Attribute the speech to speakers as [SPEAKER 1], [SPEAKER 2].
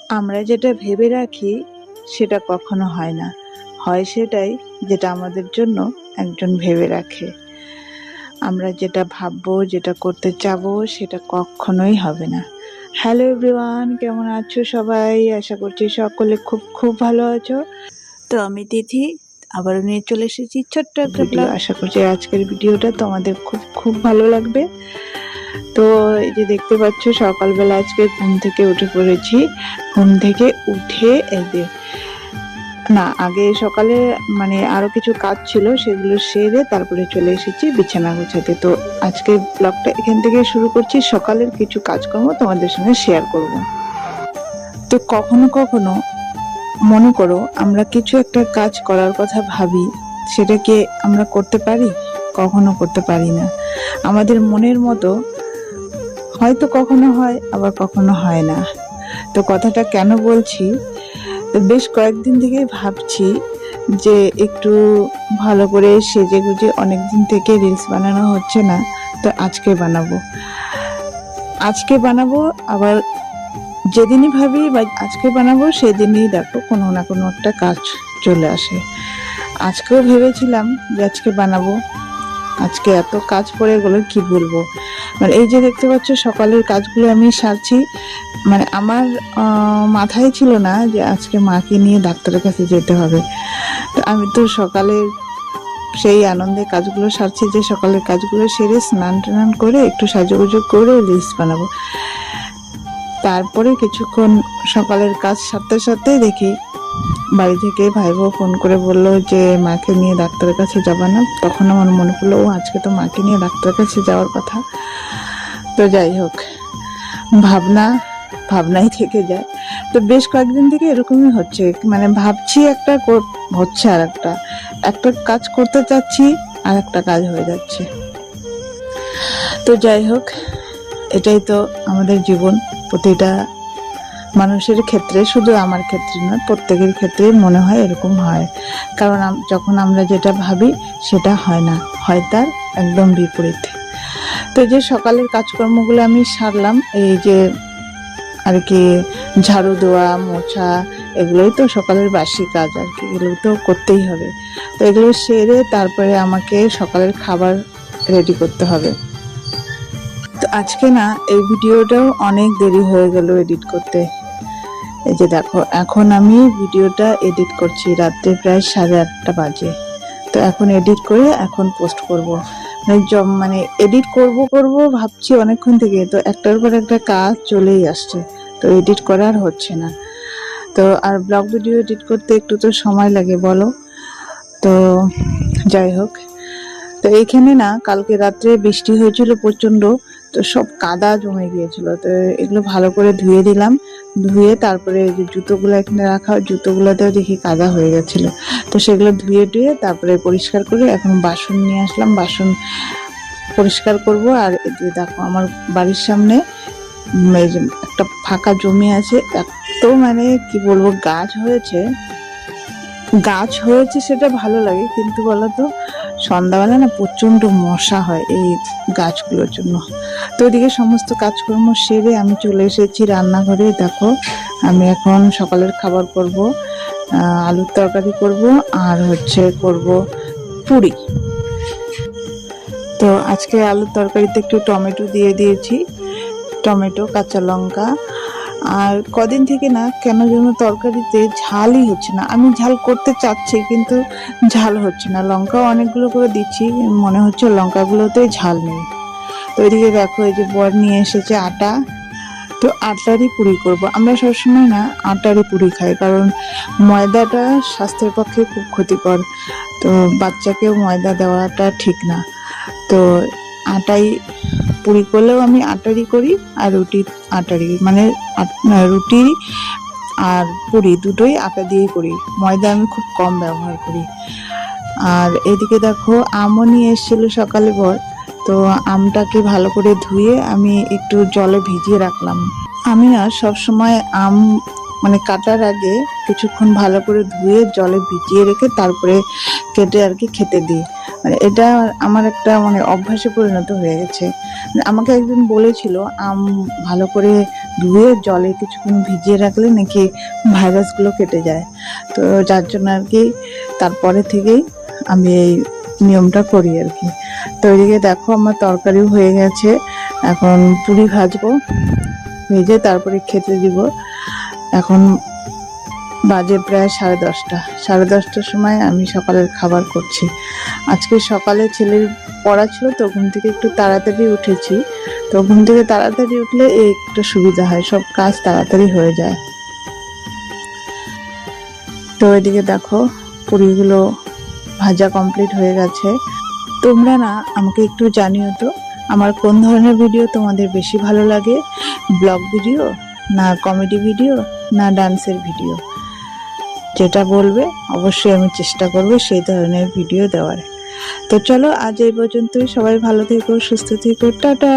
[SPEAKER 1] আমরা যেটা ভেবে রাখি সেটা কখনো হয় না, হয় সেটাই যেটা আমাদের জন্য একজন ভেবে রাখে। আমরা যেটা ভাববো, যেটা করতে চাবো, সেটা কখনোই হবে না। হ্যালো এভরিওয়ান, কেমন আছো সবাই? আশা করছি সকলে খুব খুব ভালো আছো। তো আমি তিথি আবারও নিয়ে চলে এসেছি ছোট্ট একটা ভিডিও। আশা করছি আজকের ভিডিওটা তোমাদের খুব খুব ভালো লাগবে। তো এই যে দেখতে পাচ্ছ, সকালবেলা আজকে ঘুম থেকে উঠে পড়েছি। ঘুম থেকে উঠে এই যে আগে সকালে আরো কিছু কাজ ছিল, সেগুলো সেরে তারপরে চলে এসেছি বিছানা গোছাতে। তো আজকে ব্লগটা এখান থেকে শুরু করছি। সকালের কিছু কাজকর্ম তোমাদের সঙ্গে শেয়ার করব। তো কখনো কখনো মনে করো, আমরা কিছু একটা কাজ করার কথা ভাবি, সেটাকে আমরা করতে পারি? কখনো করতে পারি না। আমাদের মনের মতো হয়তো কখনো হয়, আবার কখনো হয় না। তো কথাটা কেন বলছি, তো বেশ কয়েকদিন থেকে ভাবছি যে একটু ভালো করে সেজে গুজে, অনেকদিন থেকে রিলস বানানো হচ্ছে না, তো আজকে বানাবো। আবার যেদিনই ভাবি বা আজকে বানাবো, সেদিনই দেখো কোনো না কোনো একটা কাজ চলে আসে। আজকেও ভেবেছিলাম যে আজকে বানাবো, আজকে এত কাজ পড়ে গেলো কি বলবো। এই যে দেখতে পাচ্ছ, সকালের কাজগুলো আমি সারছি। আমার মাথায় ছিল না যে আজকে মাকে নিয়ে ডাক্তারের কাছে যেতে হবে। তো আমি তো সকালে সেই আনন্দে কাজগুলো সারছি, যে সকালের কাজগুলো সেরে স্নান টান করে একটু সাজুগুজু করে রিলস বানাবো। তারপরে কিছুক্ষণ সকালের কাজ সারতে সারতে দেখি বাড়ি থেকে ভাইবো ফোন করে বললো যে মাকে নিয়ে ডাক্তারের কাছে যাবা না। তখন আমার মনে পড়লো, ও আজকে তো মাকে নিয়ে ডাক্তারের কাছে যাওয়ার কথা। তো যাই হোক, ভাবনাই থেকে যায়। তো বেশ কয়েকদিন থেকে এরকমই হচ্ছে, ভাবছি একটা, হচ্ছে আর একটা কাজ করতে চাচ্ছি, আর একটা কাজ হয়ে যাচ্ছে। তো যাই হোক, এটাই তো আমাদের জীবন। প্রতিটা মানুষের ক্ষেত্রে, শুধু আমার ক্ষেত্রে নয়, প্রত্যেকের ক্ষেত্রে মনে হয় এরকম হয়। কারণ যখন আমরা যেটা ভাবি সেটা হয় না, হয় তার একদম বিপরীত। তো যে সকালের কাজকর্মগুলো আমি সারলাম, এই যে আর কি ঝাড়ু দেওয়া, মোছা, এগুলোই তো সকালের বাসি কাজ আর কি, এগুলো তো করতেই হবে। তো এগুলো সেরে তারপরে আমাকে সকালের খাবার রেডি করতে হবে। তো আজকে এই ভিডিওটাও অনেক দেরি হয়ে গেল এডিট করতে। এই যে দেখো, এখন আমি ভিডিওটা এডিট করছি, রাত্রে প্রায় 8:30 বাজে। তো এখন এডিট করে এখন পোস্ট করব। এডিট করব ভাবছি অনেকক্ষণ থেকে, তো একটার পর একটা কাজ চলেই আসছে, তো এডিট করা আর হচ্ছে না। তো আর ব্লগ ভিডিও এডিট করতে একটু তো সময় লাগে, বলো। তো যাই হোক, তো এইখানে কালকে রাত্রে বৃষ্টি হয়েছিল প্রচন্ড, তো সব কাদা জমে গিয়েছিল। তো এগুলো ভালো করে ধুয়ে দিলাম, ধুয়ে তারপরে যে জুতোগুলো এখানে রাখা, জুতোগুলোতেও দেখি কাদা হয়ে গেছিল। তো সেগুলো ধুয়ে তারপরে পরিষ্কার করে এখন বাসন নিয়ে আসলাম, বাসন পরিষ্কার করব। আর দেখো, আমার বাড়ির সামনে এই যে একটা ফাঁকা জমি আছে, এত কি বলবো, গাছ হয়েছে সেটা ভালো লাগে, কিন্তু বলতো সন্ধ্যাবেলা প্রচন্ড মশা হয় এই গাছগুলোর জন্য। তো ওইদিকে সমস্ত কাজকর্ম সেরে আমি চলে এসেছি রান্নাঘরে। দেখো, আমি এখন সকালের খাবার করব, আলুর তরকারি করব, আর করব পুরি। তো আজকে আলুর তরকারিতে একটু টমেটো দিয়ে দিয়েছি, টমেটো, কাঁচা লঙ্কা। আর কদিন থেকে কেন যেন তরকারিতে ঝালই হচ্ছে না। আমি ঝাল করতে চাচ্ছি, কিন্তু ঝাল হচ্ছে না। লঙ্কাও অনেকগুলো করে দিচ্ছি, মনে হচ্ছে লঙ্কাগুলোতে ঝাল নেই। তো এদিকে দেখো, এই যে বর নিয়ে এসেছে আটা, তো আটারই পুরি করব। আমরা সবসময় আটারই পুরি খাই, কারণ ময়দাটা স্বাস্থ্যের পক্ষে খুব ক্ষতিকর। তো বাচ্চাকেও ময়দা দেওয়াটা ঠিক না। তো আটাই পুরি করলেও আমি আটারই করি, আর রুটি আটারই, রুটি আর পুরি দুটোই আটা দিয়েই করি, ময়দা আমি খুব কম ব্যবহার করি। আর এদিকে দেখো, আমও নিয়ে এসেছিল সকালে বর। তো আমটাকে ভালো করে ধুয়ে আমি একটু জলে ভিজিয়ে রাখলাম। আমি সবসময় আম কাটার আগে কিছুক্ষণ ভালো করে ধুয়ে জলে ভিজিয়ে রেখে তারপরে কেটে আর কি খেতে দিই। মানে এটা আমার একটা মানে অভ্যাসে পরিণত হয়ে গেছে। আমাকে একজন বলেছিল আম ভালো করে ধুয়ে জলে কিছুক্ষণ ভিজিয়ে রাখলে নাকি ভাইরাসগুলো কেটে যায়। তো যার জন্য আর কি তারপরে থেকেই আমি এই নিয়মটা করি আর কি। তো ওইদিকে দেখো আমার তরকারিও হয়ে গেছে, এখন পুরি ভাজবো, ভেজে তারপরে খেতে দিব। এখন বাজে প্রায় 10:30। 10:30টার সময় আমি সকালের খাবার করছি। আজকে সকালে ছেলের পড়া ছিল, তো ঘুম থেকে একটু তাড়াতাড়ি উঠেছি। তো ঘুম থেকে তাড়াতাড়ি উঠলে এই একটু সুবিধা হয়, সব কাজ তাড়াতাড়ি হয়ে যায়। তো এদিকে দেখো পুরিগুলো ভাজা কমপ্লিট হয়ে গেছে। তোমরা না আমাকে একটু জানিও তো আমার কোন ধরনের ভিডিও তোমাদের বেশি ভালো লাগে, ব্লগ ভিডিও না কমেডি ভিডিও না ডান্সের ভিডিও। যেটা বলবে অবশ্যই আমি চেষ্টা করব সেই ধরনের ভিডিও দেওয়ার। তো চলো আজ এই পর্যন্তই, সবাই ভালো থেকো, সুস্থ থেকো, টাটা।